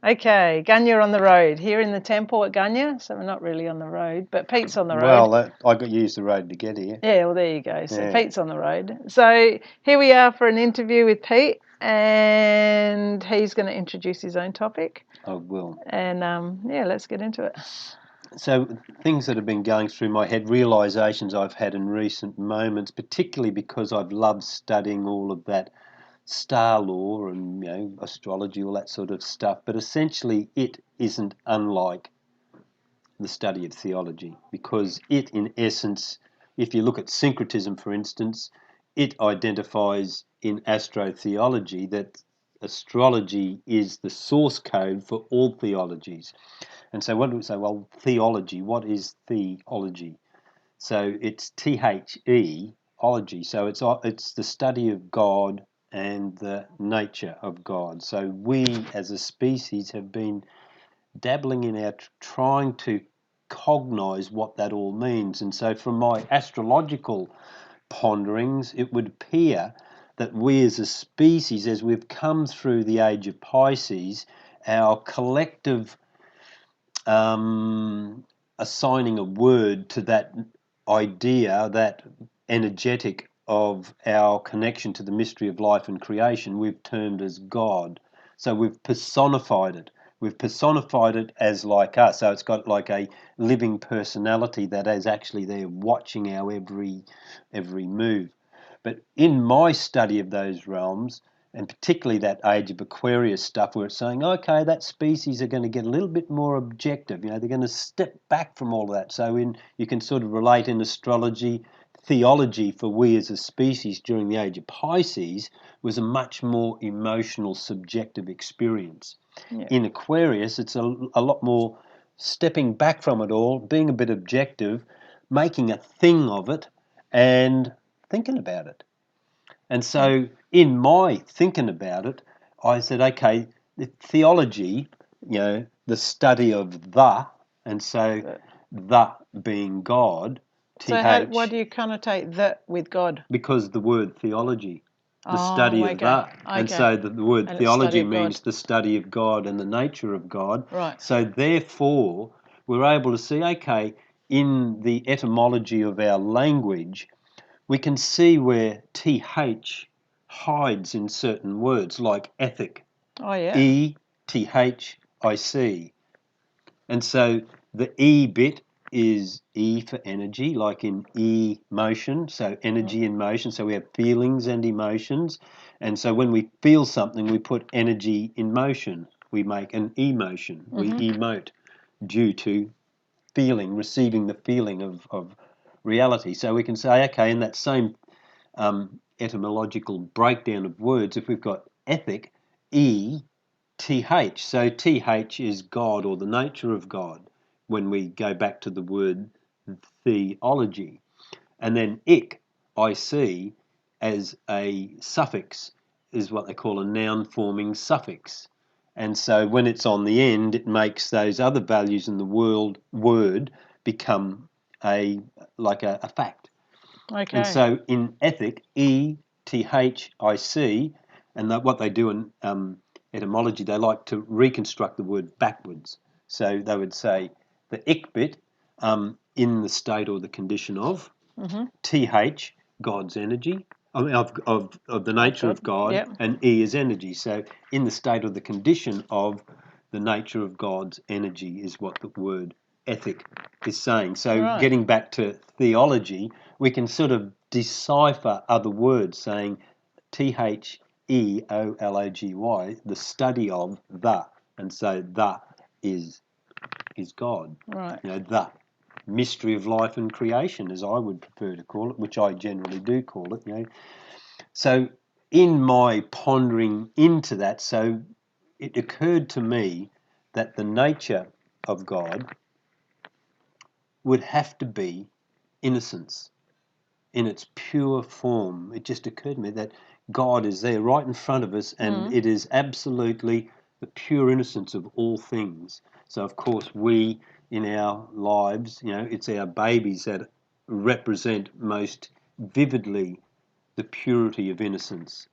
Okay, Gunya on the road. Here in the temple at Gunya, so we're not really on the road, but Pete's on the road. Well, I got used the road to get here. Yeah, well, there you go. So Yeah. Pete's on the road. So here we are for an interview with Pete, and he's going to introduce his own topic. I will. And yeah, let's get into it. So things that have been going through my head, realizations I've had in recent moments, particularly because I've loved studying all of that star law and astrology, all that sort of stuff. But essentially, it isn't unlike the study of theology, because it, in essence, if you look at syncretism, for instance, it identifies in astrotheology that astrology is the source code for all theologies. And so when we say, well, theology, what is theology? So it's THE, ology. So it's the study of God and the nature of God. So we as a species have been dabbling in our trying to cognize what that all means. And so from my astrological ponderings, it would appear that we as a species, as we've come through the age of Pisces, our collective assigning a word to that idea, that energetic of our connection to the mystery of life and creation, we've termed as God. So we've personified it. We've personified it as like us. So it's got like a living personality that is actually there watching our every move. But in my study of those realms, and particularly that age of Aquarius stuff where it's saying, okay, that species are going to get a little bit more objective. They're going to step back from all of that. So you can sort of relate in astrology, theology for we as a species during the age of Pisces was a much more emotional, subjective experience. Yeah. In Aquarius, it's a lot more stepping back from it all, being a bit objective, making a thing of it, and thinking about it. And so in my thinking about it, I said, okay, the theology, the study of the, and so the being God, So why TH, do you connotate that with God? because the word theology, the Oh, study of okay. that. And Okay. so the word And it's study theology of God. means the study of God and the nature of God. Right. So therefore, we're able to see, okay, in the etymology of our language, we can see where TH hides in certain words, like ethic. Oh, yeah. ETHIC. And so the E bit is E for energy, like in emotion, so energy in motion. So we have feelings and emotions. And so when we feel something, we put energy in motion. We make an emotion. We emote due to feeling, receiving the feeling of reality. So we can say, okay, in that same etymological breakdown of words, if we've got ethic, E-T-H. So TH is God or the nature of God when we go back to the word theology. And then ic, I-C, as a suffix is what they call a noun forming suffix. And so when it's on the end, it makes those other values in the word become a fact. Okay. And so in ethic, E-T-H-I-C, and what they do in etymology, they like to reconstruct the word backwards. So they would say the ick bit in the state or the condition of, TH, God's energy, of the nature of God, Yep. and E is energy. So in the state or the condition of the nature of God's energy is what the word ethic is saying. So Right. getting back to theology, we can sort of decipher other words saying THEOLOGY, the study of the, and so the is God. Right. The mystery of life and creation, as I would prefer to call it, which I generally do call it. So in my pondering into that, so it occurred to me that the nature of God would have to be innocence in its pure form. It just occurred to me that God is there right in front of us, and it is absolutely the pure innocence of all things. So of course we in our lives, it's our babies that represent most vividly the purity of innocence.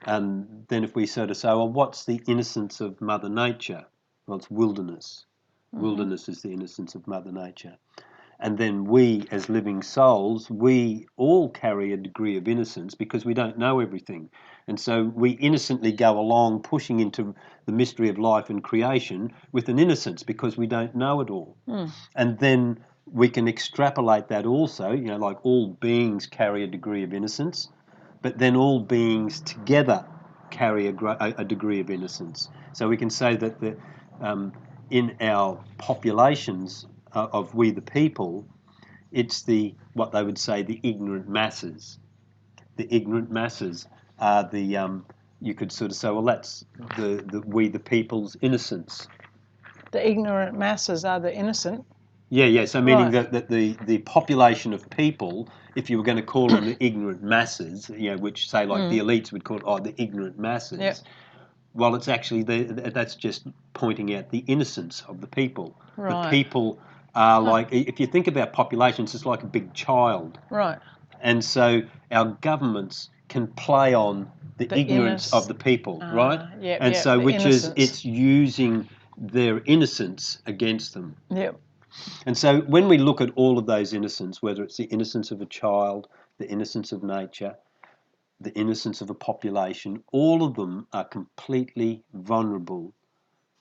And then if we sort of say, well, what's the innocence of Mother Nature? Well, it's wilderness. Mm-hmm. Wilderness is the innocence of Mother Nature. And then we, as living souls, we all carry a degree of innocence because we don't know everything. And so we innocently go along pushing into the mystery of life and creation with an innocence because we don't know it all. Mm. And then we can extrapolate that also, like all beings carry a degree of innocence, but then all beings together carry a degree of innocence. So we can say that in our populations of we the people, it's what they would say the ignorant masses. The ignorant masses are you could sort of say, well, that's the we the people's innocence. The ignorant masses are the innocent. Yeah. So meaning Right. that the population of people, if you were going to call them the ignorant masses, which say like the elites would call it, the ignorant masses. Yep. Well, it's actually that's just pointing out the innocence of the people. Right. The people are like, if you think about populations, it's like a big child. Right. And so our governments can play on the ignorance of the people, right? Yep, And yep, so, the which is, innocence. it's using their innocence against them. Yep. And so when we look at all of those innocence, whether it's the innocence of a child, the innocence of nature, the innocence of a population, all of them are completely vulnerable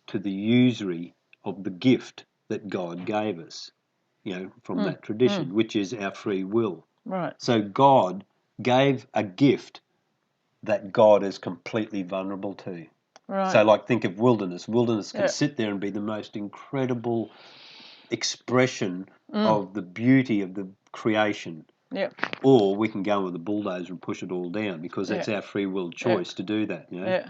to the usury of the gift that God gave us, from that tradition, which is our free will. Right. So God gave a gift that God is completely vulnerable to. Right. So like think of wilderness. Wilderness can Yep. sit there and be the most incredible expression of the beauty of the creation. Yep. Or we can go with a bulldozer and push it all down because that's our free will choice to do that. Yeah.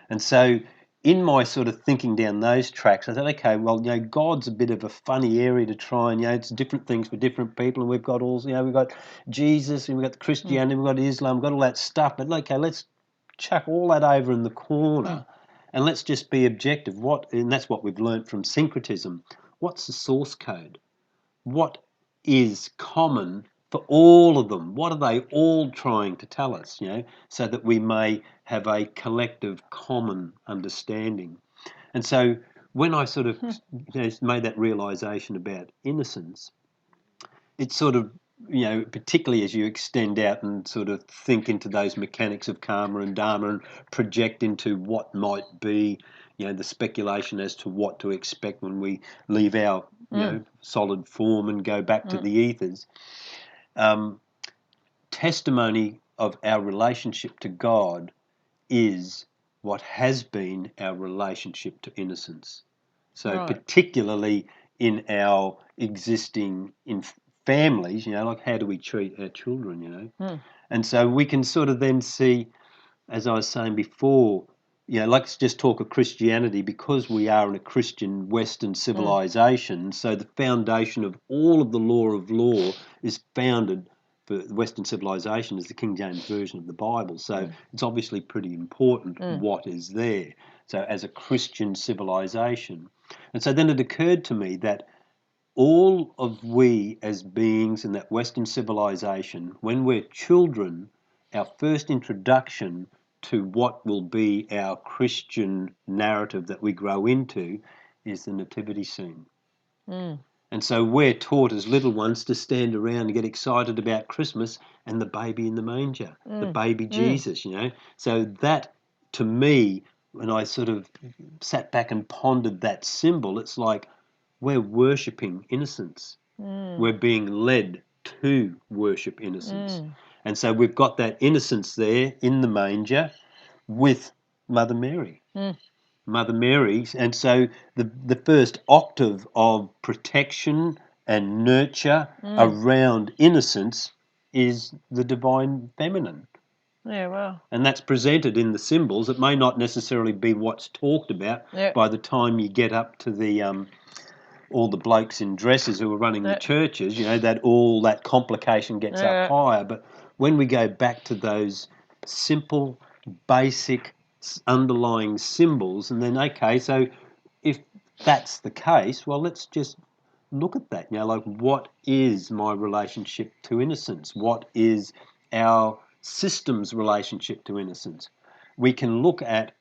And so in my sort of thinking down those tracks, I thought, okay, well, God's a bit of a funny area to try and, it's different things for different people. And we've got we've got Jesus and we've got Christianity, we've got Islam, we've got all that stuff. But okay, let's chuck all that over in the corner and let's just be objective. And that's what we've learnt from syncretism. What's the source code? What is common for all of them? What are they all trying to tell us, so that we may have a collective common understanding? And so when I sort of made that realization about innocence, it's sort of, particularly as you extend out and sort of think into those mechanics of karma and dharma and project into what might be, the speculation as to what to expect when we leave our, solid form and go back to the ethers. Testimony of our relationship to God is what has been our relationship to innocence. So particularly in our existing in families, like how do we treat our children, And so we can sort of then see, as I was saying before, let's just talk of Christianity because we are in a Christian Western civilization. So the foundation of all of the law of law is founded for Western civilization is the King James Version of the Bible. So it's obviously pretty important what is there. So as a Christian civilization. And so then it occurred to me that all of we as beings in that Western civilization, when we're children, our first introduction to what will be our Christian narrative that we grow into is the nativity scene. And so we're taught as little ones to stand around and get excited about Christmas and the baby in the manger, the baby Jesus, So that, to me, when I sort of sat back and pondered that symbol, it's like we're worshipping innocence. We're being led to worship innocence. And so we've got that innocence there in the manger with Mother Mary. Mother Mary. And so the first octave of protection and nurture around innocence is the divine feminine. Yeah, well. And that's presented in the symbols. It may not necessarily be what's talked about by the time you get up to the all the blokes in dresses who are running the churches, that all that complication gets up higher. But when we go back to those simple, basic, underlying symbols, and then, okay, so if that's the case, well, let's just look at that. Like what is my relationship to innocence? What is our system's relationship to innocence? We can look at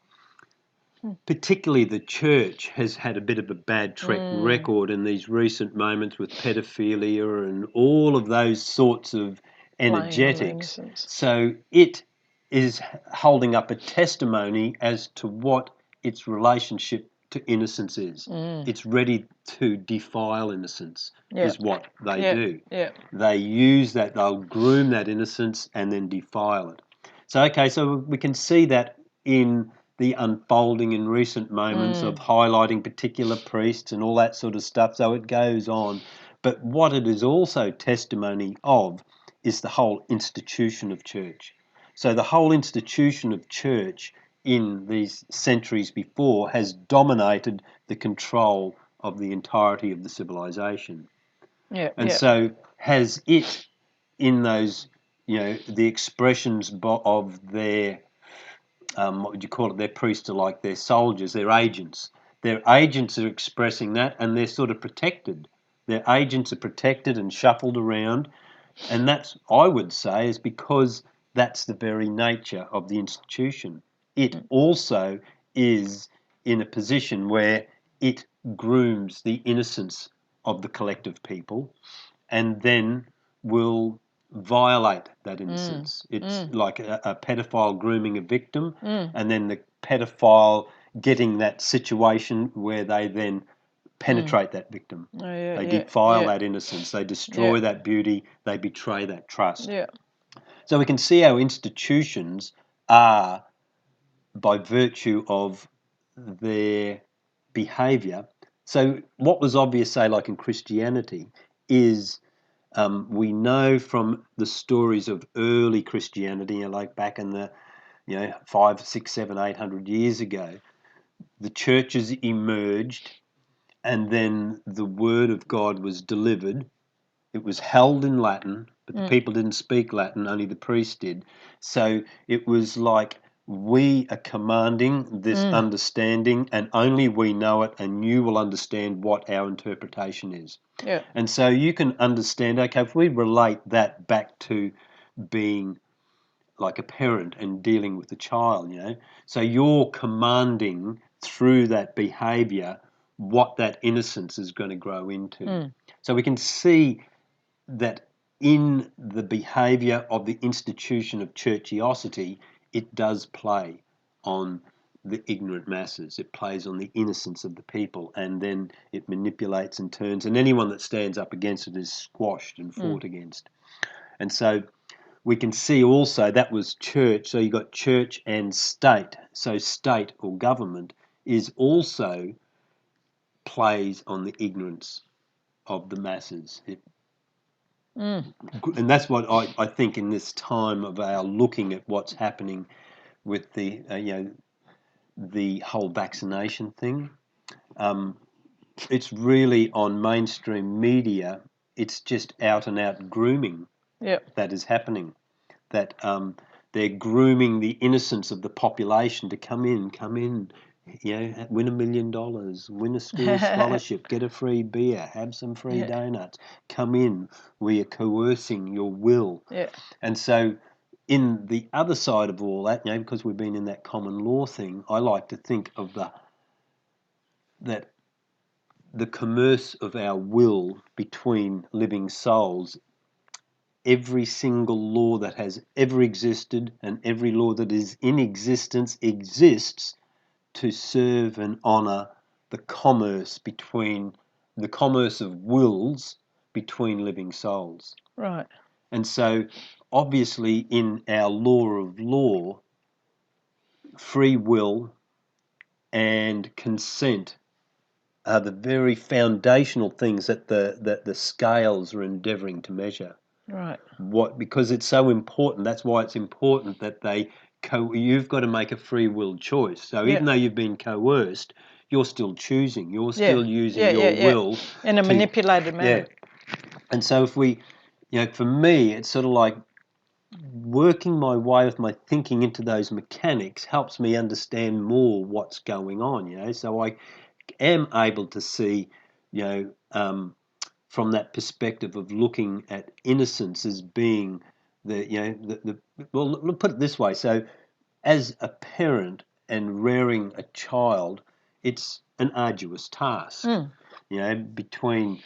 particularly the church has had a bit of a bad track record in these recent moments with pedophilia and all of those sorts of energetics. So it is holding up a testimony as to what its relationship to innocence is. It's ready to defile innocence, is what they do. They use that, they'll groom that innocence and then defile it. So we can see that in the unfolding in recent moments of highlighting particular priests and all that sort of stuff. So it goes on. But what it is also testimony of is the whole institution of church. So the whole institution of church in these centuries before has dominated the control of the entirety of the civilization. So has it in those, the expressions of their what would you call it? Their priests are like their soldiers, their agents. Their agents are expressing that, and they're sort of protected. Their agents are protected and shuffled around, and that's, I would say, is because that's the very nature of the institution. It also is in a position where it grooms the innocence of the collective people, and then will violate that innocence. It's like a pedophile grooming a victim, and then the pedophile getting that situation where they then penetrate that victim. They defile that innocence. They destroy that beauty. They betray that trust. So we can see how institutions are, by virtue of their behaviour. So what was obvious, say, like in Christianity, is we know from the stories of early Christianity, like back in the 5, 6, 7, 800 years ago, the churches emerged, and then the word of God was delivered. It was held in Latin, but the people didn't speak Latin, only the priests did. So it was like, we are commanding this understanding, and only we know it, and you will understand what our interpretation is. And so you can understand, okay, if we relate that back to being like a parent and dealing with a child, so you're commanding through that behaviour what that innocence is going to grow into. So we can see that in the behaviour of the institution of churchiosity, it does play on the ignorant masses. It plays on the innocence of the people, and then it manipulates and turns, and anyone that stands up against it is squashed and fought against. And so we can see also that was church. So you got church and state. So state or government is also plays on the ignorance of the masses. And that's what I think in this time of our looking at what's happening with the the whole vaccination thing. It's really on mainstream media. It's just out and out grooming that is happening. That they're grooming the innocence of the population to come in, win $1 million, win a school scholarship, get a free beer, have some free donuts, come in. We are coercing your will. And so in the other side of all that, because we've been in that common law thing, I like to think of that the commerce of our will between living souls. Every single law that has ever existed and every law that is in existence exists to serve and honour the commerce of wills between living souls. Right. And so obviously in our law of law, free will and consent are the very foundational things that the scales are endeavouring to measure. Right. Because it's so important. That's why it's important that you've got to make a free will choice. So even though you've been coerced, you're still choosing. You're still using your will in a manipulated manner. And so if we, for me, it's sort of like working my way with my thinking into those mechanics helps me understand more what's going on. So I am able to see, from that perspective of looking at innocence as being well, put it this way. So as a parent and rearing a child, it's an arduous task. Between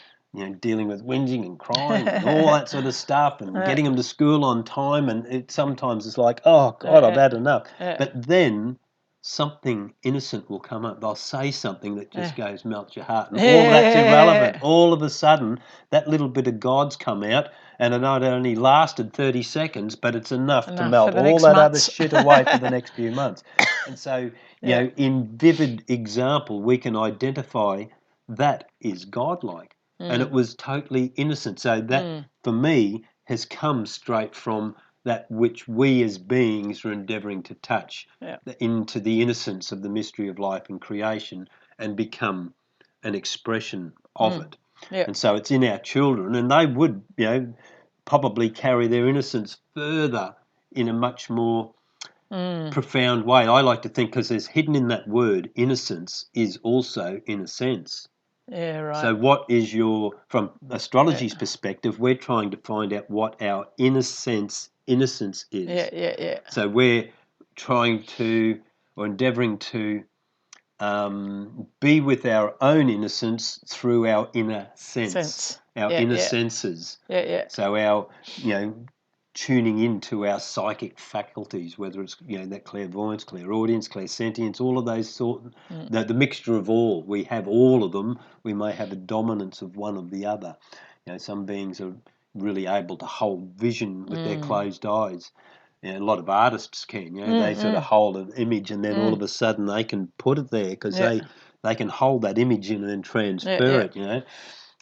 dealing with whinging and crying and all that sort of stuff, and getting them to school on time, and sometimes it's like, oh God, I've had enough. But then something innocent will come up. They'll say something that just goes melts your heart, and all that's irrelevant. All of a sudden, that little bit of God's come out, and it not only lasted 30 seconds, but it's enough to melt all that other shit away for the next few months. And so, in vivid example, we can identify that is godlike. And it was totally innocent. So that, for me, has come straight from that which we as beings are endeavouring to touch into the innocence of the mystery of life and creation and become an expression of it. And so it's in our children, and they would, probably carry their innocence further in a much more profound way. I like to think, because there's hidden in that word, innocence is also innocence. Yeah, right. So what is from astrology's perspective, we're trying to find out what our innocence is. Yeah. So we're trying to, or endeavouring to, be with our own innocence through our inner sense. Our inner senses. Yeah. So our, tuning into our psychic faculties, whether it's that clairvoyance, clairaudience, clairsentience, all of those the mixture of all. We have all of them. We may have a dominance of one or the other. Some beings are really able to hold vision with their closed eyes. A lot of artists can. They sort of hold an image, and then all of a sudden they can put it there because they can hold that image in and transfer it.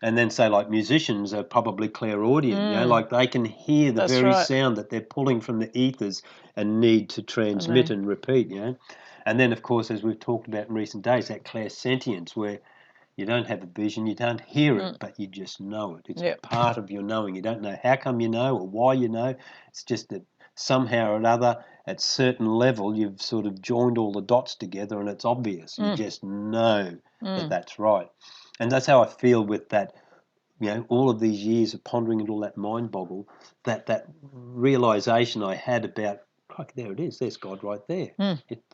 And then, say, like musicians are probably clairaudient, like they can hear the very sound that they're pulling from the ethers and need to transmit and repeat, And then, of course, as we've talked about in recent days, that clairsentience, where you don't have a vision, you don't hear it, but you just know it. It's part of your knowing. You don't know how come you know or why you know. It's just that somehow or another, at certain level, you've sort of joined all the dots together and it's obvious. You just know that that's right. And that's how I feel with that, all of these years of pondering and all that mind boggle, that realisation I had about, there it is, there's God right there.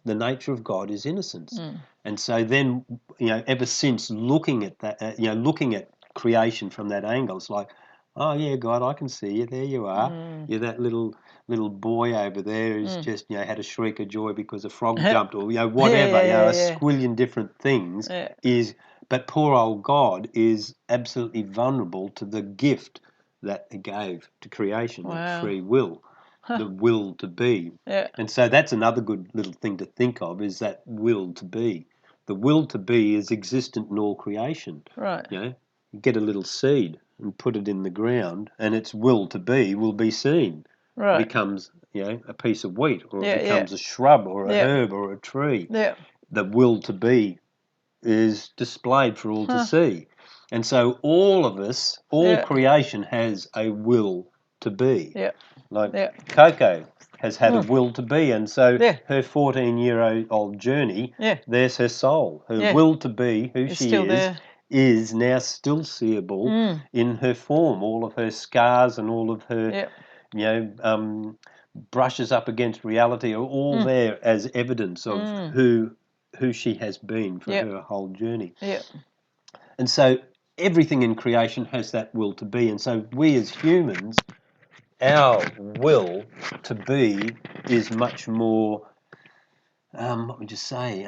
The nature of God is innocence. And so then, ever since looking at that, looking at creation from that angle, it's like, oh yeah, God, I can see you. There you are. You're that little boy over there who's just, had a shriek of joy because a frog jumped, or whatever, a squillion different things is. But poor old God is absolutely vulnerable to the gift that He gave to creation, that free will, the will to be. And so that's another good little thing to think of, is that will to be. The will to be is existent in all creation. Right. You get a little seed and put it in the ground, and its will to be will be seen. Right. It becomes, a piece of wheat, or it becomes a shrub or a herb or a tree. Yeah. The will to be is displayed for all to see. And so all of us, all creation has a will to be. Yeah. Like Coco has had a will to be, and so her 14-year-old journey, there's her soul. Her will to be who she is now still seeable in her form. All of her scars and all of her, brushes up against reality are all there as evidence of who she has been for her whole journey. Yeah. And so everything in creation has that will to be. And so we as humans, our will to be is much more, what would you say,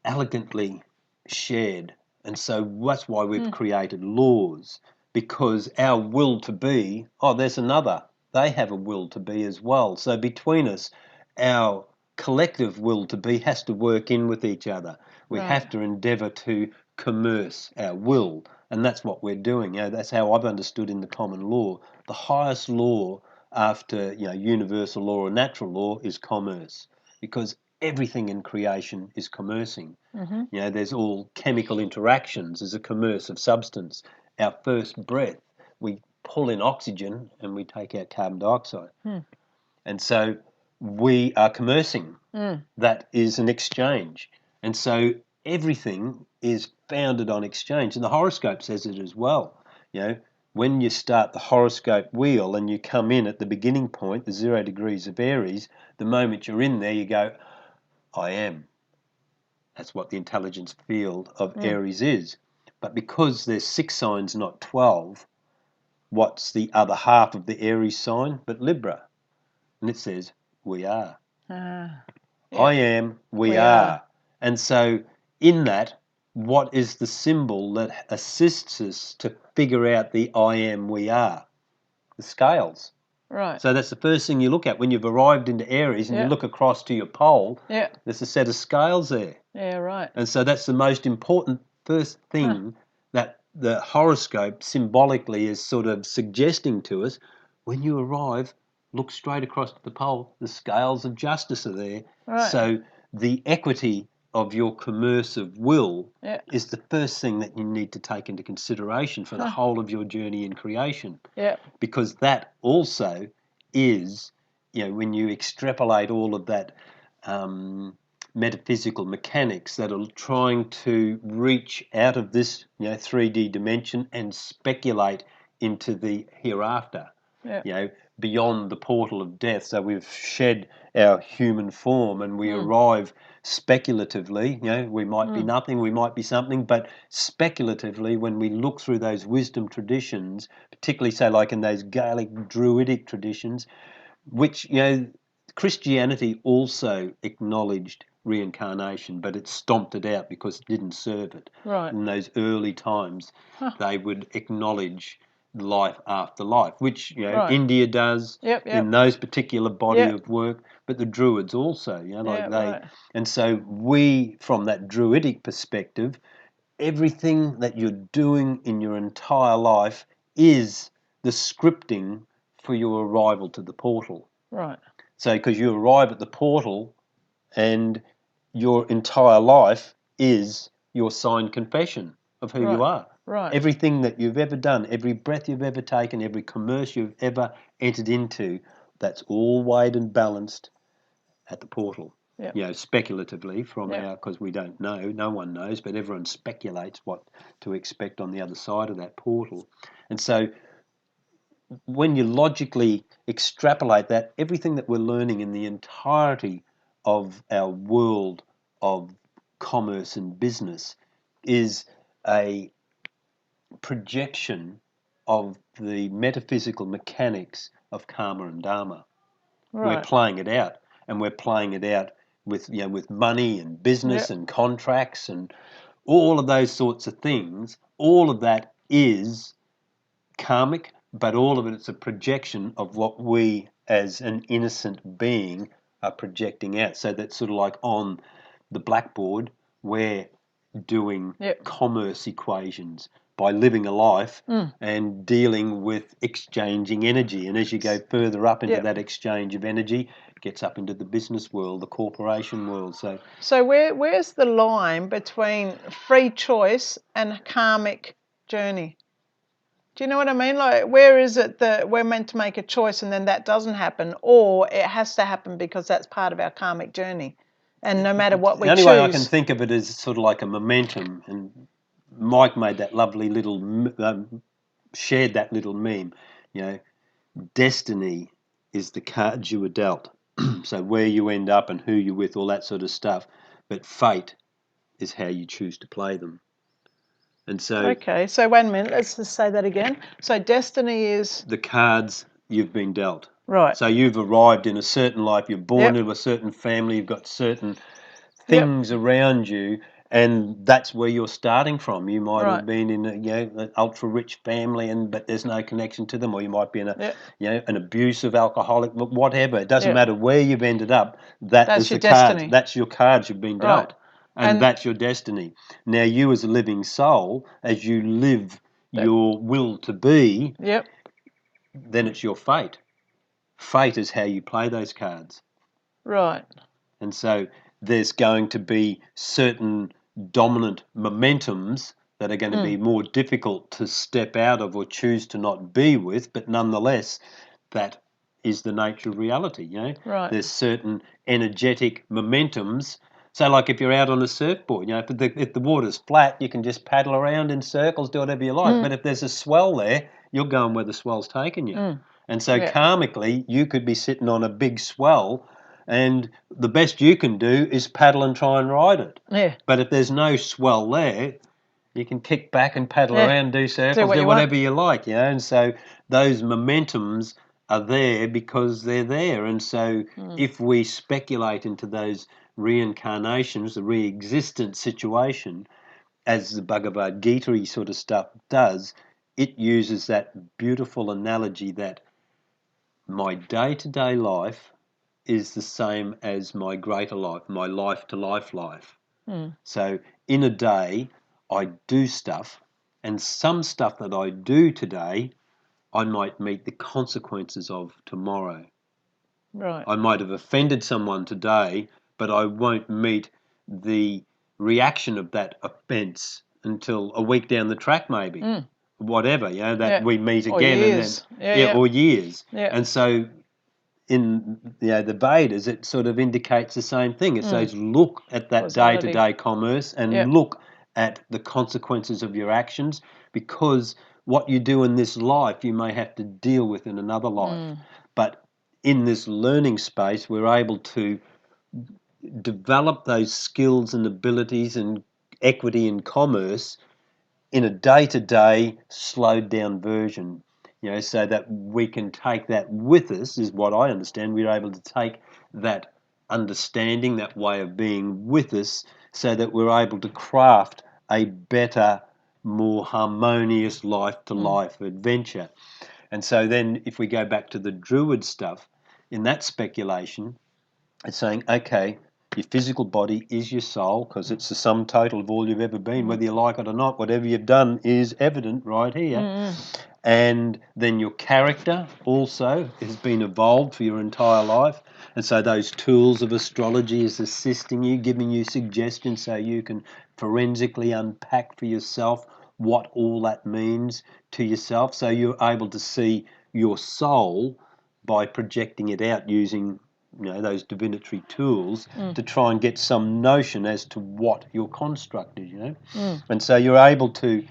elegantly shared. And so that's why we've created laws, because our will to be, there's another. They have a will to be as well. So between us, our collective will to be has to work in with each other. We have to endeavour to commerce our will, and that's what we're doing. That's how I've understood in the common law. The highest law after universal law or natural law is commerce, because everything in creation is commercing. There's all chemical interactions. There's a commerce of substance. Our first breath, we pull in oxygen and we take out carbon dioxide. And so we are commercing. That is an exchange. And so everything is founded on exchange. And the horoscope says it as well. When you start the horoscope wheel and you come in at the beginning point, the 0 degrees of Aries, the moment you're in there, you go, I am. That's what the intelligence field of Aries is. But because there's 6 signs, not 12, what's the other half of the Aries sign but Libra? And it says, we are. I am, we are. And so in that, what is the symbol that assists us to figure out the I am, we are? The scales. Right. So that's the first thing you look at when you've arrived into Aries and you look across to your pole. There's a set of scales there. Yeah, right. And so that's the most important first thing that the horoscope symbolically is sort of suggesting to us. When you arrive, look straight across to the pole. The scales of justice are there. Right. So the equity of your commersive will is the first thing that you need to take into consideration for the whole of your journey in creation. Because that also is, when you extrapolate all of that metaphysical mechanics that are trying to reach out of this 3D dimension and speculate into the hereafter, beyond the portal of death. So we've shed our human form and we arrive speculatively. We might be nothing, we might be something, but speculatively, when we look through those wisdom traditions, particularly say like in those Gaelic druidic traditions, which Christianity also acknowledged reincarnation, but it stomped it out because it didn't serve it. Right. In those early times, they would acknowledge life after life, which India does in those particular body of work, but the Druids also, and so we, from that Druidic perspective, everything that you're doing in your entire life is the scripting for your arrival to the portal. Right. So because you arrive at the portal and your entire life is your signed confession of who you are. Right. Everything that you've ever done, every breath you've ever taken, every commerce you've ever entered into, that's all weighed and balanced at the portal. Speculatively from because we don't know, no one knows, but everyone speculates what to expect on the other side of that portal. And so when you logically extrapolate that, everything that we're learning in the entirety of our world of commerce and business is a projection of the metaphysical mechanics of karma and dharma. We're playing it out, and we're playing it out with with money and business and contracts and all of those sorts of things. All of that is karmic, but all of it's a projection of what we as an innocent being are projecting out. So that's sort of like on the blackboard, we're doing commerce equations by living a life and dealing with exchanging energy. And as you go further up into that exchange of energy, it gets up into the business world, the corporation world. So where's the line between free choice and karmic journey? Do you know what I mean? Like, where is it that we're meant to make a choice and then that doesn't happen, or it has to happen because that's part of our karmic journey, and no matter what we choose? The only way I can think of it is sort of like a momentum, and Mike made that lovely little, shared that little meme. Destiny is the cards you were dealt. So where you end up and who you're with, all that sort of stuff. But fate is how you choose to play them. And so, okay, so wait a minute, let's just say that again. So destiny is the cards you've been dealt. Right. So you've arrived in a certain life, you're born into a certain family, you've got certain things around you, and that's where you're starting from. You might have been in an ultra rich family, but there's no connection to them, or you might be in an abusive alcoholic, whatever. It doesn't matter where you've ended up. That's your destiny. cards. That's your cards you've been dealt. And that's your destiny. Now, you as a living soul, as you live your will to be, then it's your fate. Fate is how you play those cards. Right. And so there's going to be certain dominant momentums that are going to be more difficult to step out of or choose to not be with, but nonetheless, that is the nature of reality. Right. There's certain energetic momentums. So, like if you're out on a surfboard, if the water's flat, you can just paddle around in circles, do whatever you like. But if there's a swell there, you're going where the swell's taking you. And so, karmically, you could be sitting on a big swell and the best you can do is paddle and try and ride it. Yeah. But if there's no swell there, you can kick back and paddle Yeah. around, do circles, what do you whatever want. you like, And so those momentums are there because they're there. And so if we speculate into those reincarnations, the re-existent situation, as the Bhagavad Gita sort of stuff does, it uses that beautiful analogy that my day-to-day life is the same as my greater life, my life-to-life life. So in a day, I do stuff, and some stuff that I do today, I might meet the consequences of tomorrow. Right. I might have offended someone today, but I won't meet the reaction of that offence until a week down the track, maybe. Whatever, that we meet Or again, years. and then or years. Yeah. And so in the Vedas, it sort of indicates the same thing. It says look at that Causality. day-to-day commerce and look at the consequences of your actions, because what you do in this life you may have to deal with in another life. But in this learning space, we're able to develop those skills and abilities and equity in commerce in a day-to-day slowed down version, so that we can take that with us, is what I understand. We're able to take that understanding, that way of being with us, so that we're able to craft a better, more harmonious life-to-life adventure. And so then if we go back to the Druid stuff, in that speculation, it's saying, okay, your physical body is your soul, because it's the sum total of all you've ever been, whether you like it or not. Whatever you've done is evident right here. And then your character also has been evolved for your entire life. And so those tools of astrology is assisting you, giving you suggestions so you can forensically unpack for yourself what all that means to yourself. So you're able to see your soul by projecting it out using those divinatory tools to try and get some notion as to what your construct is, And so you're able to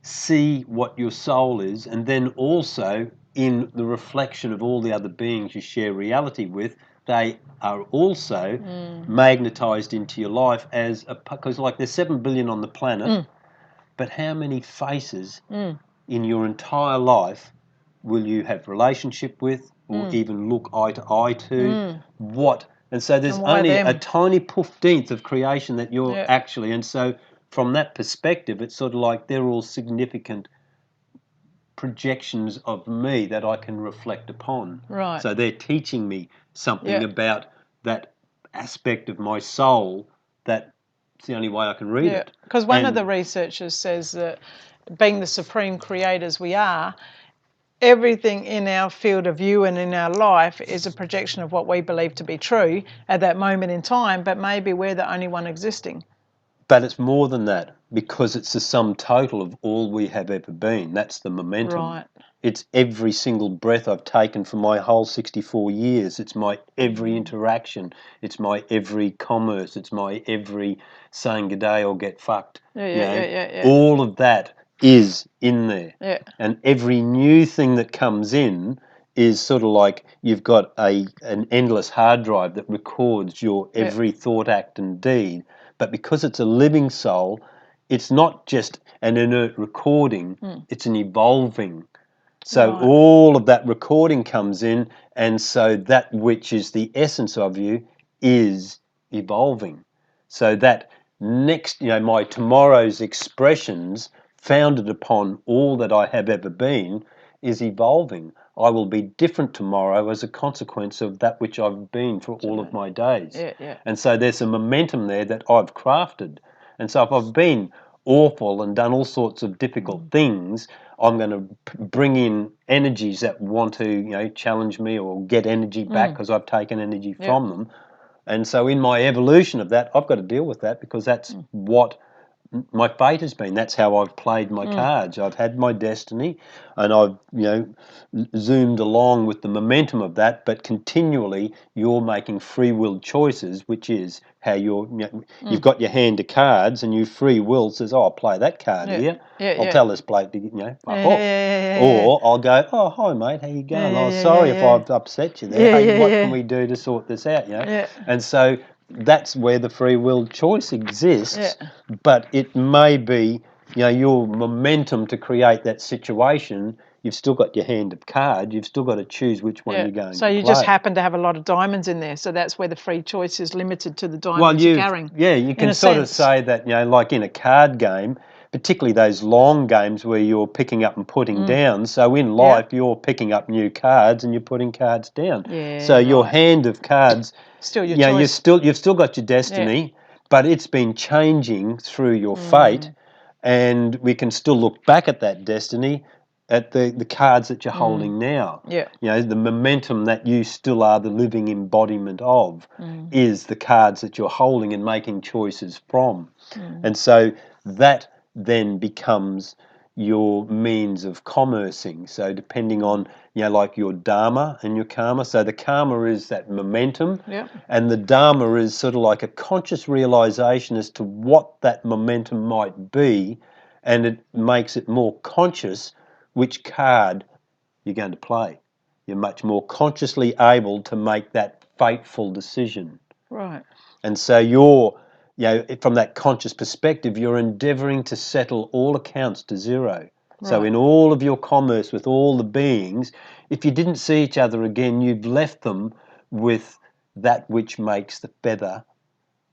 see what your soul is, and then also in the reflection of all the other beings you share reality with, they are also magnetized into your life because like there's 7 billion on the planet, but how many faces in your entire life will you have relationship with or even look eye to eye to? And so there's only a tiny 15th of creation that you're actually, and so from that perspective, it's sort of like they're all significant projections of me that I can reflect upon. Right. So they're teaching me something about that aspect of my soul that it's the only way I can read it. Because one of the researchers says that being the supreme creators we are, everything in our field of view and in our life is a projection of what we believe to be true at that moment in time, but maybe we're the only one existing. But it's more than that, because it's the sum total of all we have ever been. That's the momentum. Right. It's every single breath I've taken for my whole 64 years. It's my every interaction. It's my every commerce. It's my every saying good day or get fucked. Yeah. All of that is in there. Yeah. And every new thing that comes in is sort of like you've got an endless hard drive that records your every thought, act and deed. But because it's a living soul, it's not just an inert recording, it's an evolving. So all of that recording comes in, and so that which is the essence of you is evolving. So that next, my tomorrow's expressions, founded upon all that I have ever been, is evolving. I will be different tomorrow as a consequence of that which I've been for all of my days. And so there's a momentum there that I've crafted. And so if I've been awful and done all sorts of difficult things, I'm going to bring in energies that want to, challenge me or get energy back because I've taken energy from them. And so in my evolution of that, I've got to deal with that because that's what my fate has been. That's how I've played my cards. I've had my destiny, and I've zoomed along with the momentum of that. But continually, you're making free will choices, which is how you've got your hand of cards, and you free will says, "Oh, I'll play that card here. I'll tell this bloke to fuck off." Or I'll go, "Oh, hi mate, how you going? Oh, sorry if I've upset you there. Hey, what can we do to sort this out?" And so that's where the free will choice exists, but it may be, your momentum to create that situation. You've still got your hand of cards. You've still got to choose which one you're going to play. So you just happen to have a lot of diamonds in there. So that's where the free choice is limited to the diamonds you're carrying. Yeah, you can sort of say that, like in a card game, particularly those long games where you're picking up and putting down. So in life, you're picking up new cards and you're putting cards down. So your hand of cards, still your choice. you've still got your destiny, but it's been changing through your fate, and we can still look back at that destiny, at the cards that you're holding now. The momentum that you still are the living embodiment of is the cards that you're holding and making choices from. And so that then becomes your means of commercing. So depending on, like your Dharma and your Karma. So the Karma is that momentum, and the Dharma is sort of like a conscious realization as to what that momentum might be, and it makes it more conscious which card you're going to play. You're much more consciously able to make that fateful decision. Right. And so you're, from that conscious perspective, you're endeavouring to settle all accounts to zero. Right. So in all of your commerce with all the beings, if you didn't see each other again, you've left them with that which makes the feather,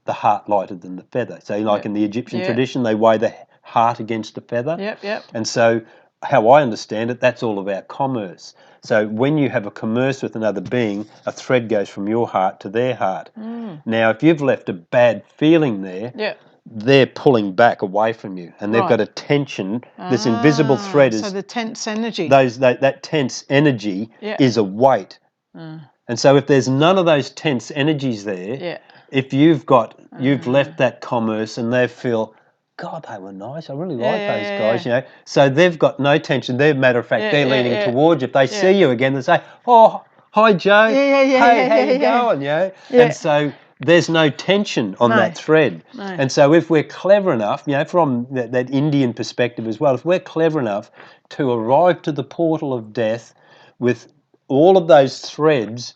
the heart lighter than the feather. So like in the Egyptian tradition, they weigh the heart against the feather. And so how I understand it, that's all about commerce. So when you have a commerce with another being, a thread goes from your heart to their heart. Now, if you've left a bad feeling there, they're pulling back away from you, and they've got a tension. This invisible thread is... So the tense energy. That tense energy is a weight. And so if there's none of those tense energies there, if you've left that commerce and they feel, God, they were nice. I really like those guys, So they've got no tension. They're, matter of fact, they're leaning towards you. If they see you again, they say, "Oh, hi, Joe. Hey, how you going?" And so there's no tension on that thread. And so if we're clever enough, from that Indian perspective as well, if we're clever enough to arrive to the portal of death with all of those threads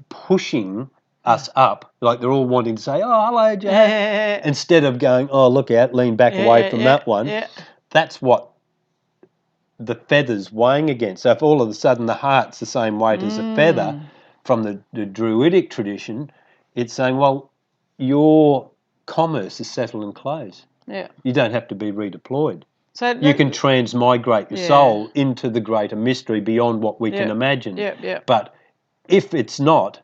pushing us up, like they're all wanting to say, "Oh, hello, Joe," instead of going, "Oh, look out, lean back away from that one." That's what the feather's weighing against. So if all of a sudden the heart's the same weight as a feather from the Druidic tradition, it's saying, well, your commerce is settled and closed. You don't have to be redeployed. So you can transmigrate your soul into the greater mystery beyond what we can imagine. But if it's not,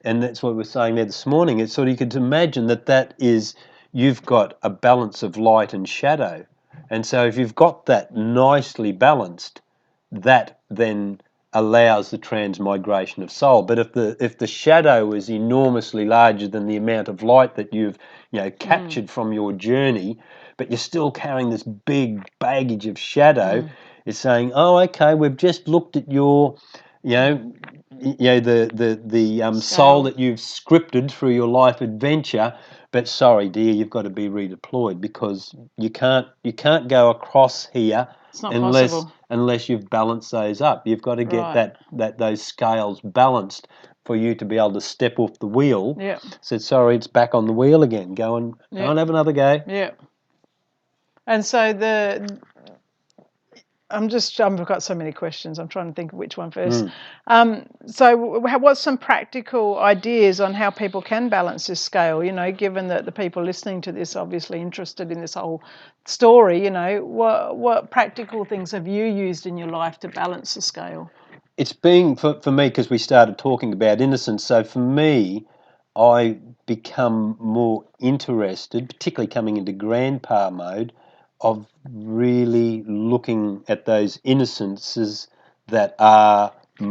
and that's what we were saying there this morning, it's sort of, you could imagine that is, you've got a balance of light and shadow. And so if you've got that nicely balanced, that then allows the transmigration of soul. But if the shadow is enormously larger than the amount of light that you've captured from your journey, but you're still carrying this big baggage of shadow, it's saying, "Oh, okay, we've just looked at your, the soul that you've scripted through your life adventure, but sorry, dear, you've got to be redeployed because you can't go across here unless you've balanced those up. You've got to get those scales balanced for you to be able to step off the wheel." So sorry, it's back on the wheel again. Go and have another go. And so I've got so many questions. I'm trying to think of which one first. So what's some practical ideas on how people can balance this scale? Given that the people listening to this are obviously interested in this whole story, what practical things have you used in your life to balance the scale? It's been, for me, because we started talking about innocence, so for me, I become more interested, particularly coming into grandpa mode, of really looking at those innocences that are they're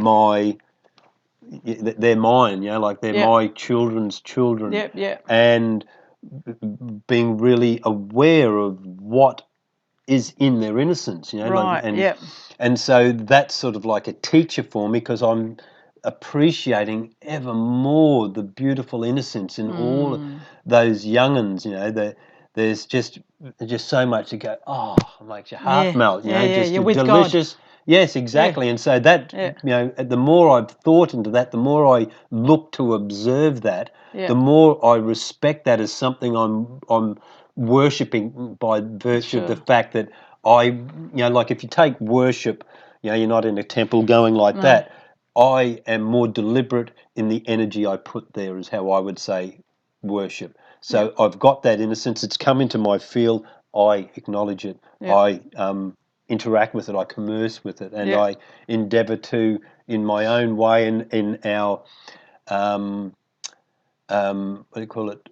mine, like they're my children's children. And being really aware of what is in their innocence, Right. Yep. and so that's sort of like a teacher for me, because I'm appreciating ever more the beautiful innocence in all those young'uns. There's just so much to go. Oh, it makes your heart Yeah. melt. Yeah. Just You're a with God. delicious. Yes, exactly. And so that, the more I've thought into that, the more I look to observe that, the more I respect that as something I'm worshipping by virtue of the fact that like if you take worship, you're not in a temple going like that. I am more deliberate in the energy I put there, is how I would say worship. So I've got that innocence. It's come into my field. I acknowledge it. I interact with it. I commerce with it, and I endeavour to, in my own way, in our what do you call it?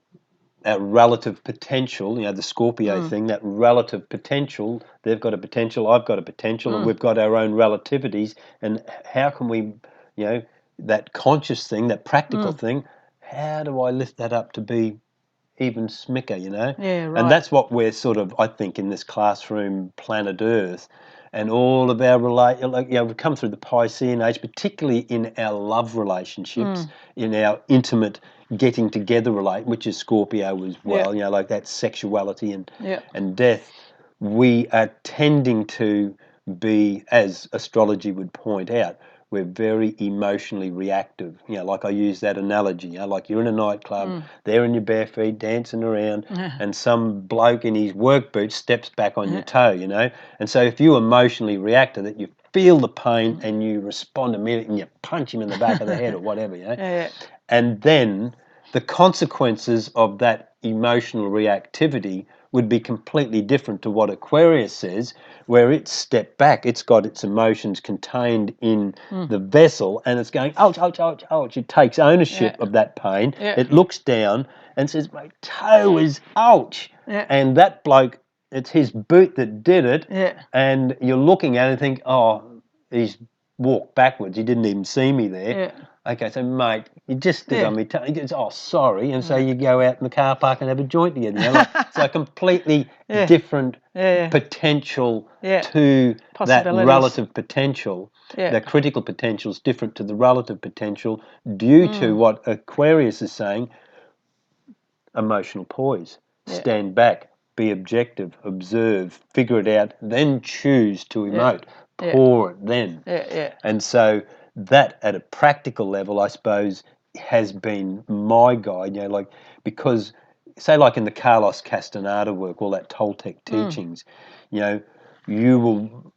Our relative potential, the Scorpio thing, that relative potential, they've got a potential, I've got a potential, and we've got our own relativities. And how can we, that conscious thing, that practical thing, how do I lift that up to be even smicker, Yeah, right. And that's what we're sort of, I think, in this classroom planet Earth, and all of our we've come through the Piscean age, particularly in our love relationships, in our intimate getting together which is Scorpio as well, like that sexuality and death. We are tending to be, as astrology would point out, we're very emotionally reactive. Like I use that analogy, like you're in a nightclub, there in your bare feet dancing around, and some bloke in his work boots steps back on your toe, And so if you emotionally react to that, you feel the pain and you respond immediately and you punch him in the back of the head or whatever, And then the consequences of that emotional reactivity would be completely different to what Aquarius says, where it's stepped back, it's got its emotions contained in the vessel, and it's going, ouch, ouch, ouch, ouch. It takes ownership of that pain. It looks down and says, my toe is ouch. And that bloke, it's his boot that did it, and you're looking at it and think, oh, he's walked backwards. He didn't even see me there. Okay, so mate, you just stood on me. He goes, oh, sorry, and so you go out in the car park and have a joint together. It's a completely different potential to that relative potential. The critical potential is different to the relative potential due to what Aquarius is saying: emotional poise, stand back, be objective, observe, figure it out, then choose to emote, pour it then. And so that, at a practical level, I suppose, has been my guide, because, say, like in the Carlos Castaneda work, all that Toltec teachings, you will,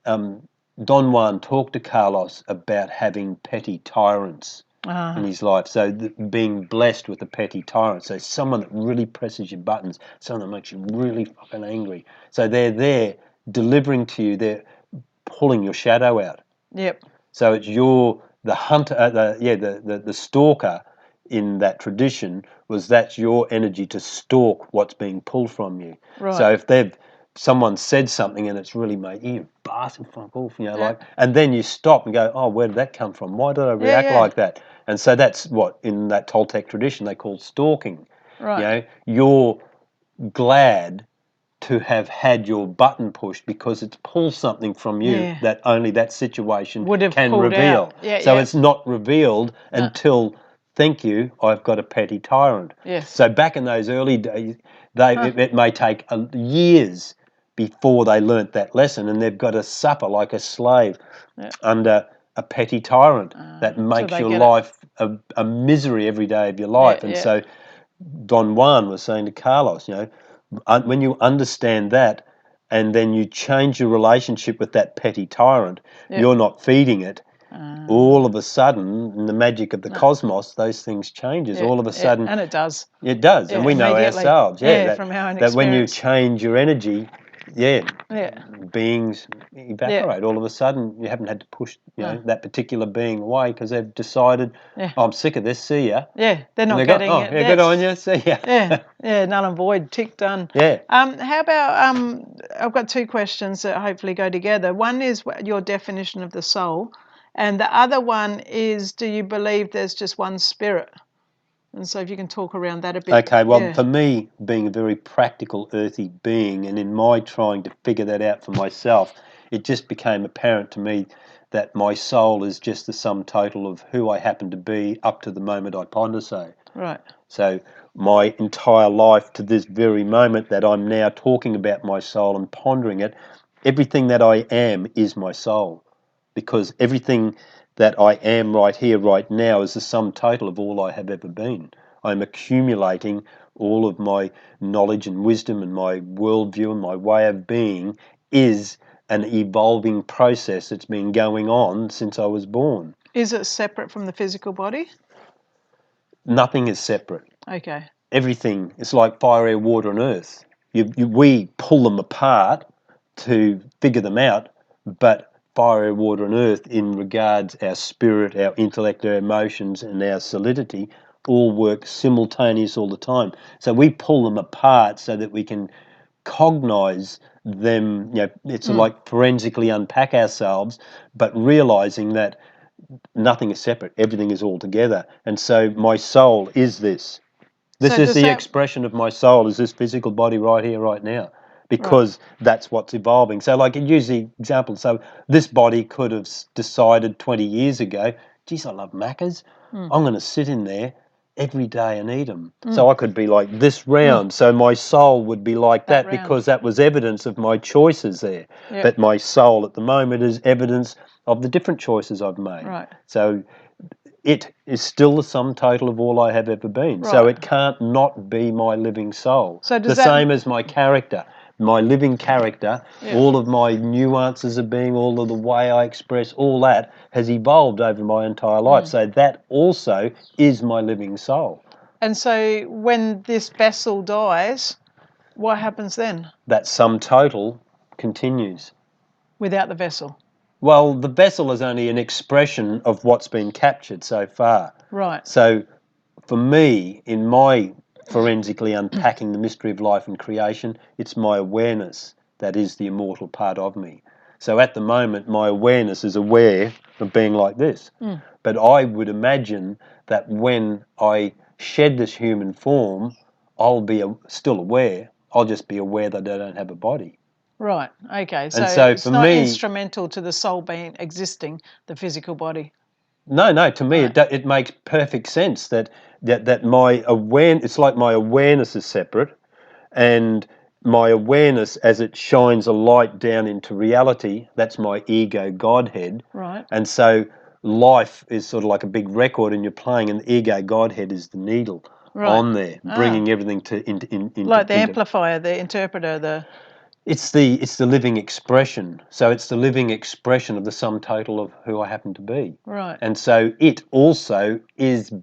Don Juan talked to Carlos about having petty tyrants in his life. So being blessed with a petty tyrant. So someone that really presses your buttons, someone that makes you really fucking angry. So they're there delivering to you, they're pulling your shadow out. So it's the hunter, the stalker in that tradition, that's your energy to stalk what's being pulled from you. So if someone said something and it's really made you bastard, fuck off, and then you stop and go, oh, where did that come from? Why did I react like that? And so that's what in that Toltec tradition they call stalking. You're glad to have had your button pushed because it's pulled something from you that only that situation can reveal. So it's not revealed until, thank you, I've got a petty tyrant. So back in those early days, it may take years before they learnt that lesson, and they've got to suffer like a slave under a petty tyrant that makes your life a misery every day of your life. And so Don Juan was saying to Carlos, when you understand that and then you change your relationship with that petty tyrant, you're not feeding it. All of a sudden, in the magic of the cosmos, those things changes. All of a sudden, and it does. It does, and we know ourselves. From our own that when you experience. change your energy, beings evaporate. All of a sudden, you haven't had to push that particular being away because they've decided, oh, I'm sick of this. See ya. They're not getting it. Good on you. See ya. Null and void. Tick, done. How about I've got two questions that hopefully go together. One is your definition of the soul, and the other one is, do you believe there's just one spirit? And so if you can talk around that a bit. Okay, well, Yeah. for me, being a very practical, earthy being, and in my trying to figure that out for myself, it just became apparent to me that my soul is just the sum total of who I happen to be up to the moment I ponder so. Right. So my entire life to this very moment that I'm now talking about my soul and pondering it, everything that I am is my soul, because everything that I am right here, right now, is the sum total of all I have ever been. I'm accumulating all of my knowledge and wisdom, and my worldview and my way of being is an evolving process that's been going on since I was born. Is it separate from the physical body? Nothing is separate. Okay. Everything is like fire, air, water, and earth. We pull them apart to figure them out, but fire, air, water, and earth, in regards our spirit, our intellect, our emotions, and our solidity, all work simultaneous all the time. So we pull them apart so that we can cognize them. It's like forensically unpack ourselves, but realizing that nothing is separate. Everything is all together. And so my soul is this. This So is does the that expression of my soul, is this physical body right here, right now, right? because that's what's evolving. So, like, use the example. So, this body could have decided 20 years ago, geez, I love macas. I'm going to sit in there every day and eat them. So I could be like this round. So my soul would be like That that round. because that was evidence of my choices there. Yep. But my soul at the moment is evidence of the different choices I've made. Right. So it is still the sum total of all I have ever been. So Right. it can't not be my living soul. So does The that- same as my character, my living character, Yeah. all of my nuances of being, all of the way I express, all that has evolved over my entire life. So that also is my living soul. And so when this vessel dies, what happens then That sum total continues. without the vessel? Well, the vessel is only an expression of what's been captured so far. Right. So for me, in my forensically unpacking the mystery of life and creation, it's my awareness that is the immortal part of me. So at the moment, my awareness is aware of being like this. But I would imagine that when I shed this human form, I'll be still aware. I'll just be aware that I don't have a body. Right. Okay. So And so it's for not me, instrumental to the soul being existing, the physical body. no. To me, Right. it makes perfect sense that my awareness. It's like my awareness is separate, and my awareness, as it shines a light down into reality, that's my ego Godhead. Right. And so life is sort of like a big record, and you're playing, and the ego Godhead is the needle Right. on there, bringing everything Like the amplifier, the interpreter, the. It's the living expression. So it's the living expression of the sum total of who I happen to be. Right. And so it also is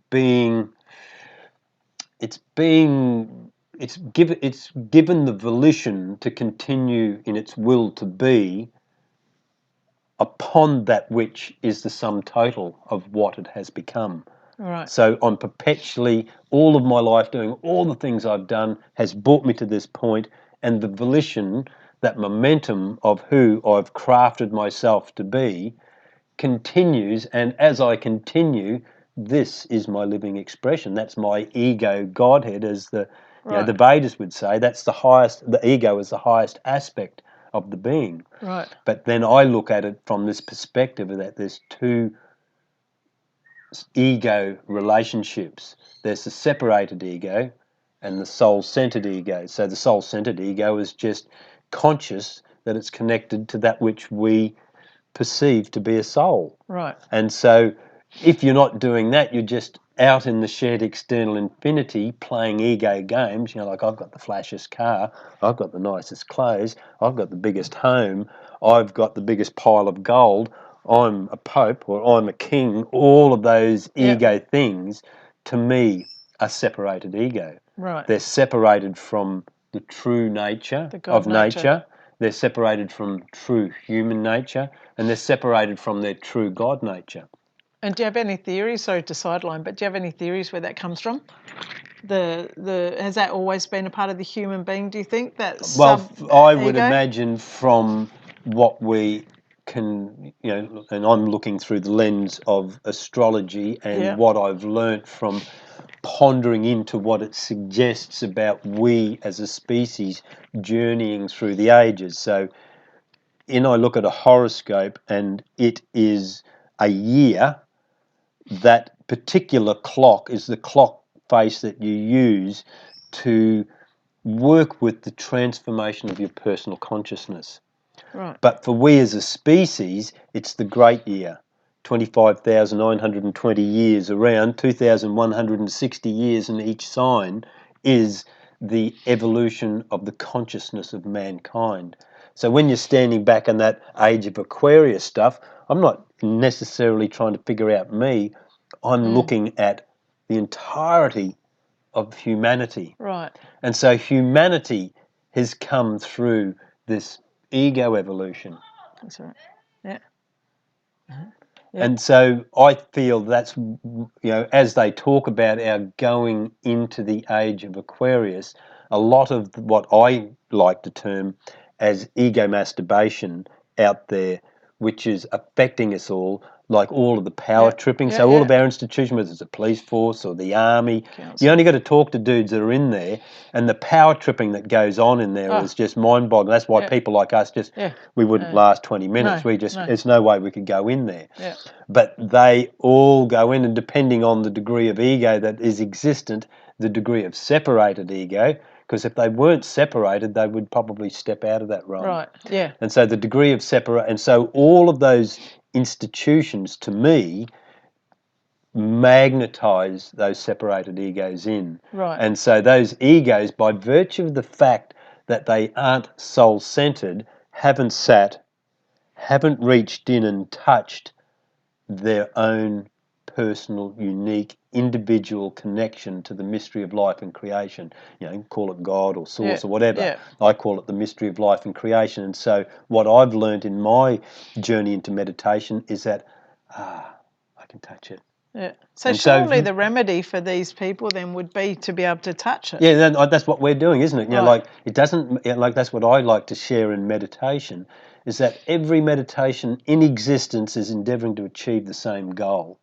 it's given the volition to continue in its will to be upon that which is the sum total of what it has become. Right. So I'm perpetually, all of my life, doing all the things I've done has brought me to this point, and the volition, that momentum of who I've crafted myself to be, continues. And as I continue, this is my living expression. That's my ego Godhead, as the Right. the Vedas would say. That's the highest. The ego is the highest aspect of the being. Right. But then I look at it from this perspective that there's two ego relationships. There's the separated ego and the soul-centered ego. So the soul-centered ego is just conscious that it's connected to that which we perceive to be a soul. Right. And so if you're not doing that, you're just out in the shared external infinity playing ego games, like I've got the flashiest car, I've got the nicest clothes, I've got the biggest home, I've got the biggest pile of gold, I'm a pope or I'm a king. All of those ego things, to me, are separated ego. Right. They're separated from the true nature of nature. They're separated from true human nature, and they're separated from their true God nature. And do you have any theories? Sorry to sideline, but do you have any theories where that comes from? Has that always been a part of the human being? Do you think that? Well, I would ego? imagine from what we can, and I'm looking through the lens of astrology and what I've learnt from pondering into what it suggests about we as a species journeying through the ages. So I look at a horoscope, and it is a year. That particular clock is the clock face that you use to work with the transformation of your personal consciousness. Right. But for we as a species, it's the great year. 25,920 years, around 2,160 years in each sign is the evolution of the consciousness of mankind. So when you're standing back in that age of Aquarius stuff, I'm not necessarily trying to figure out me. I'm looking at the entirety of humanity. Right. And so humanity has come through this ego evolution. That's right. Yeah. Yeah. And so I feel that's, as they talk about our going into the age of Aquarius, a lot of what I like to term as ego masturbation out there, which is affecting us all, like all of the power tripping. So all of our institutions, whether it's the police force or the army, you only got to talk to dudes that are in there, and the power tripping that goes on in there is just mind-boggling. That's why people like us we wouldn't last 20 minutes. There's no way we could go in there. Yeah. But they all go in, and depending on the degree of ego that is existent, the degree of separated ego, because if they weren't separated, they would probably step out of that realm. Right, yeah. And so the degree of and so all of those institutions, to me, magnetize those separated egos in. Right. And so those egos, by virtue of the fact that they aren't soul-centered, haven't reached in and touched their own personal, unique, individual connection to the mystery of life and creation. Call it God or Source or whatever. Yeah. I call it the mystery of life and creation. And so what I've learned in my journey into meditation is that, I can touch it. Yeah. So surely the remedy for these people then would be to be able to touch it. Yeah, that's what we're doing, isn't it? Right. Like it doesn't, that's what I like to share in meditation, is that every meditation in existence is endeavouring to achieve the same goal.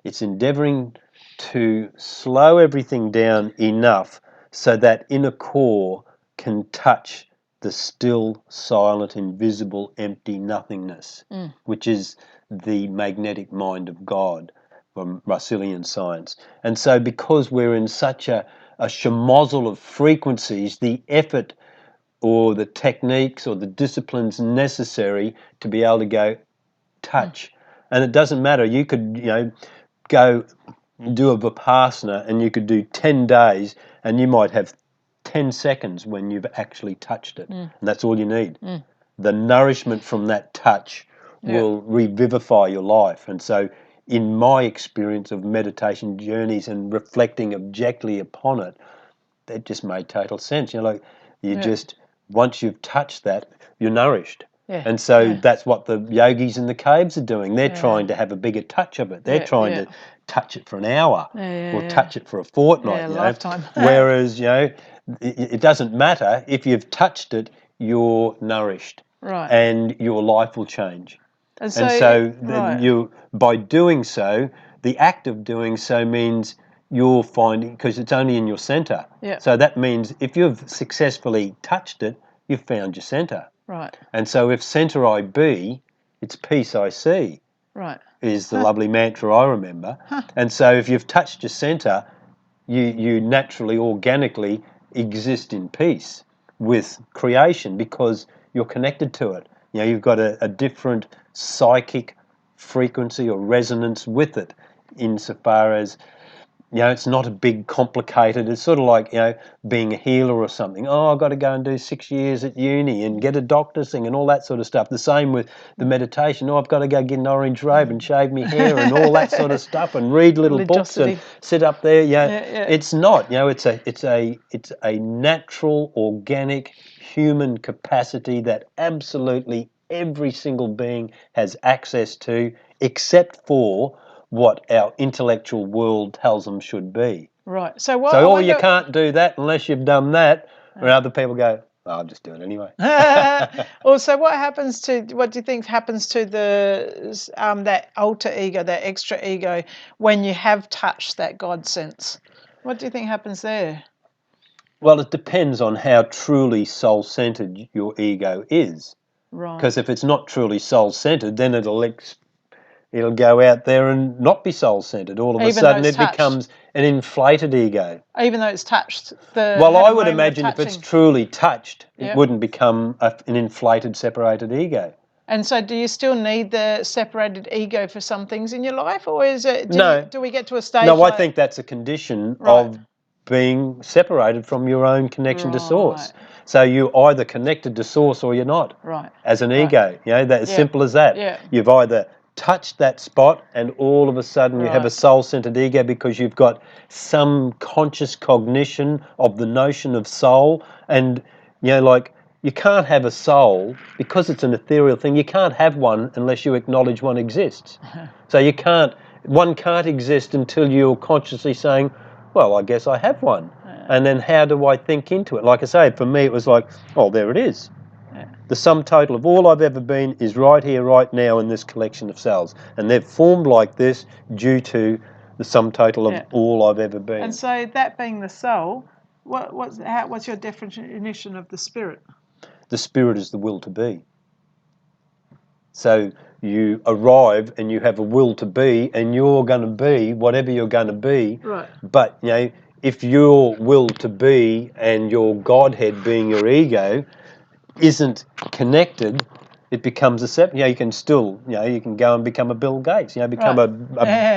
It's endeavouring to slow everything down enough so that inner core can touch the still, silent, invisible, empty nothingness, which is the magnetic mind of God from Russellian science. And so because we're in such a schmozzle of frequencies, the effort or the techniques or the disciplines necessary to be able to go touch. And it doesn't matter. You could, go do a Vipassana and you could do 10 days and you might have 10 seconds when you've actually touched it. And that's all you need. The nourishment from that touch will revivify your life. And so in my experience of meditation journeys and reflecting objectively upon it, that just made total sense. Just, once you've touched that, you're nourished. Yeah. And so that's what the yogis in the caves are doing. They're trying to have a bigger touch of it. They're trying to touch it for an hour or touch it for a fortnight. Lifetime. Whereas, it doesn't matter. If you've touched it, you're nourished. Right. And your life will change. And so you, by doing so, the act of doing so means you're finding, because it's only in your center. Yeah. So that means if you've successfully touched it, you've found your center. Right. And so if center I be, it's peace I see. Right. Is the lovely mantra I remember. And so if you've touched your center, you naturally, organically exist in peace with creation because you're connected to it. You've got a different psychic frequency or resonance with it, insofar as it's not a big complicated, it's sort of like being a healer or something. I've got to go and do 6 years at uni and get a doctor's thing and all that sort of stuff. The same with the meditation. I've got to go get an orange robe and shave my hair and all that sort of stuff and read little books and sit up there. It's not. It's a natural, organic, human capacity that absolutely every single being has access to, except for what our intellectual world tells them should be. Right. You can't do that unless you've done that, or other people go, I'll just do it anyway. Also, what do you think happens to that alter ego, that extra ego, when you have touched that God sense? What do you think happens there? Well, it depends on how truly soul-centered your ego is. Right. Because if it's not truly soul-centered, then it'll go out there and not be soul-centered. All of a Even though sudden it's it touched. becomes an inflated ego. Even though it's touched. Well, Had I a would moment of imagine if it's touching. truly touched, it Yep. wouldn't become an inflated, separated ego. And so do you still need the separated ego for some things in your life, or is it, No. do we get to a stage No, I like, think that's a condition Right. of being separated from your own connection to Source. Right. So you're either connected to Source or you're not. Right. As an Right. ego, that as Yeah. simple as that. Yeah. You've either touched that spot and all of a sudden you have a Right. soul-centered ego because you've got some conscious cognition of the notion of soul, and like you can't have a soul because it's an ethereal thing. You can't have one unless you acknowledge one exists. So one can't exist until you're consciously saying, well, I guess I have one. And then how do I think into it? Like I say, for me it was like, oh, there it is. The sum total of all I've ever been is right here, right now in this collection of cells. And they've formed like this due to the sum total of all I've ever been. And so that being the soul, what's your definition of the spirit? The spirit is the will to be. So you arrive and you have a will to be, and you're going to be whatever you're going to be. Right. But, if your will to be and your Godhead being your ego isn't connected, it becomes a separate. You can still, you can go and become a Bill Gates, become a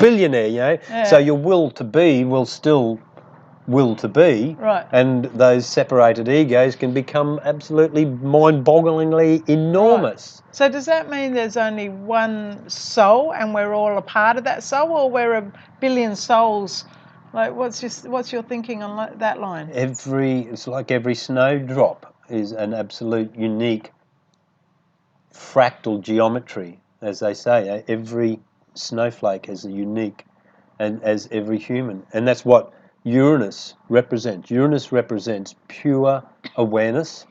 billionaire, So your will to be will still will to be, Right. and those separated egos can become absolutely mind-bogglingly enormous. Right. So does that mean there's only one soul and we're all a part of that soul, or we're a billion souls? Like, what's your thinking on that line? It's like every snowdrop is an absolute unique fractal geometry, as they say. Every snowflake has a unique, and as every human, and that's what Uranus represents. Uranus represents pure awareness,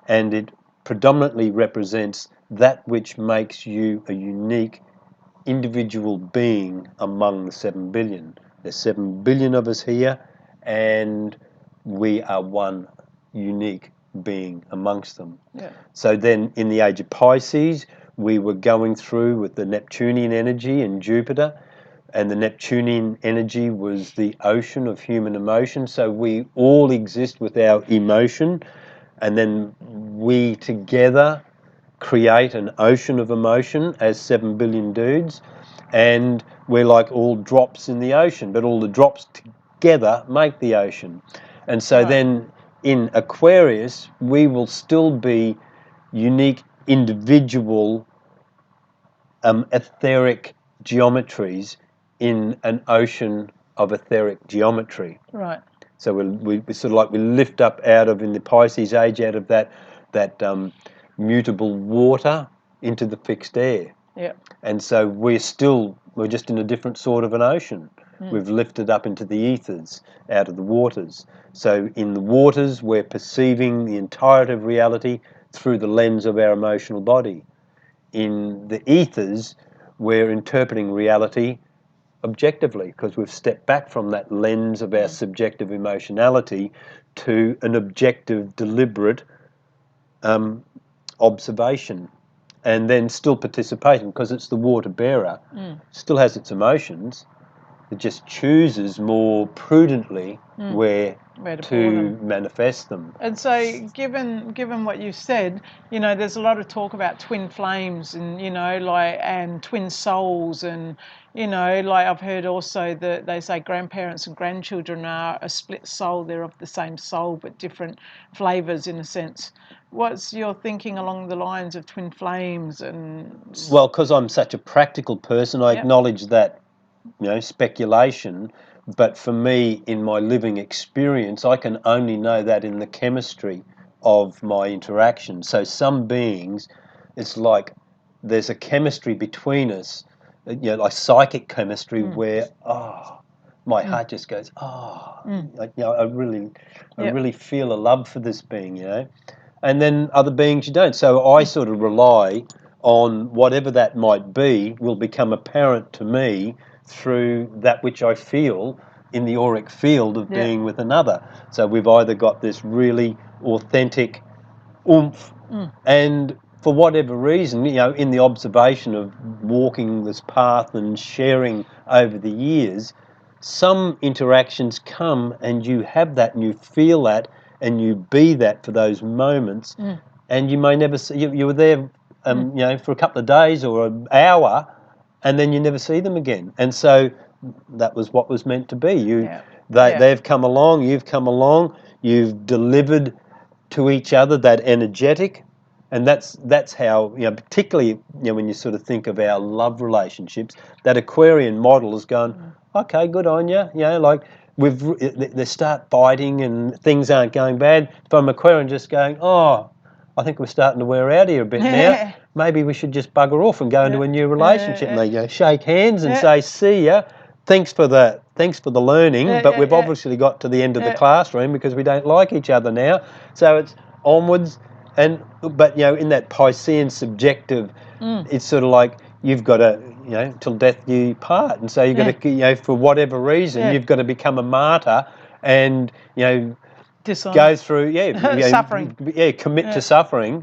and it predominantly represents that which makes you a unique individual being among the 7 billion. There's 7 billion of us here, and we are one unique being amongst them. Yeah. So then in the age of Pisces, we were going through with the Neptunian energy and Jupiter, and the Neptunian energy was the ocean of human emotion. So we all exist with our emotion, and then we together create an ocean of emotion as 7 billion dudes, and we're like all drops in the ocean, but all the drops together make the ocean. And so then in Aquarius, we will still be unique individual etheric geometries in an ocean of etheric geometry. Right. So we sort of like we lift up out of, in the Pisces age, out of that mutable water into the fixed air. Yeah. And so we're just in a different sort of an ocean. We've lifted up into the ethers, out of the waters. So in the waters, we're perceiving the entirety of reality through the lens of our emotional body. In the ethers, we're interpreting reality objectively, because we've stepped back from that lens of our subjective emotionality to an objective, deliberate observation, and then still participating, because it's the water bearer, still has its emotions. It just chooses more prudently where to manifest them. And so, given what you said, there's a lot of talk about twin flames, and and twin souls, and like I've heard also that they say grandparents and grandchildren are a split soul. They're of the same soul but different flavors, in a sense. What's your thinking along the lines of twin flames? And well, because I'm such a practical person, I acknowledge that speculation. But for me, in my living experience, I can only know that in the chemistry of my interaction. So some beings, it's like there's a chemistry between us, like psychic chemistry, where my heart just goes, like, I really feel a love for this being, and then other beings you don't. So I sort of rely on whatever that might be will become apparent to me through that which I feel in the auric field of being with another. So we've either got this really authentic oomph, and for whatever reason, in the observation of walking this path and sharing over the years, some interactions come and you have that and you feel that and you be that for those moments, and you may never see, you were there for a couple of days or an hour, and then you never see them again. And so that was what was meant to be. They've come along, you've come along, you've delivered to each other that energetic, and that's how, particularly when you sort of think of our love relationships, that Aquarian model has gone, okay, good on you, like they start fighting and things aren't going bad. From Aquarian just going, oh, I think we're starting to wear out here a bit now. Maybe we should just bugger off and go into a new relationship. And they shake hands and say, see ya. Thanks for the learning, but we've obviously got to the end of the classroom because we don't like each other now. So it's onwards, but in that Piscean subjective, it's sort of like you've got to, till death you part, and so you've got to, for whatever reason, you've got to become a martyr, and go through, suffering, commit to suffering,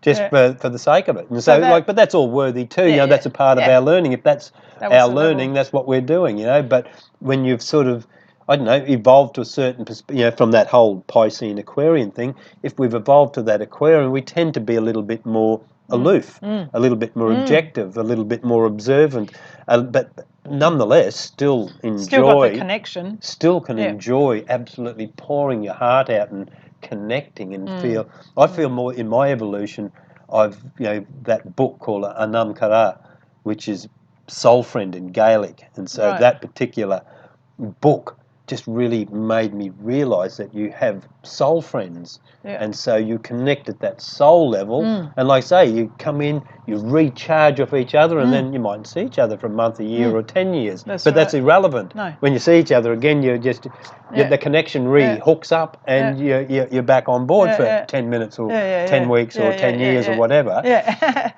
just for the sake of it. And so, but that's all worthy too. That's a part of our learning. If that's our learning, that's what we're doing. But when you've sort of, I don't know, evolved to a certain perspective, from that whole Piscean Aquarian thing, if we've evolved to that Aquarian, we tend to be a little bit more aloof, a little bit more objective, a little bit more observant, but nonetheless still enjoy. Still got the connection. Still can enjoy absolutely pouring your heart out and connecting and feel. I feel more in my evolution. I've that book called iNNOCENSE, which is soul friend in Gaelic, and so that particular book just really made me realise that you have soul friends, and so you connect at that soul level, and like I say, you come in, you recharge off each other, and then you might see each other for a month, a year, or 10 years, that's irrelevant. No. When you see each other again, you just the connection hooks up, and you're back on board for 10 minutes or 10 weeks or 10 years or whatever.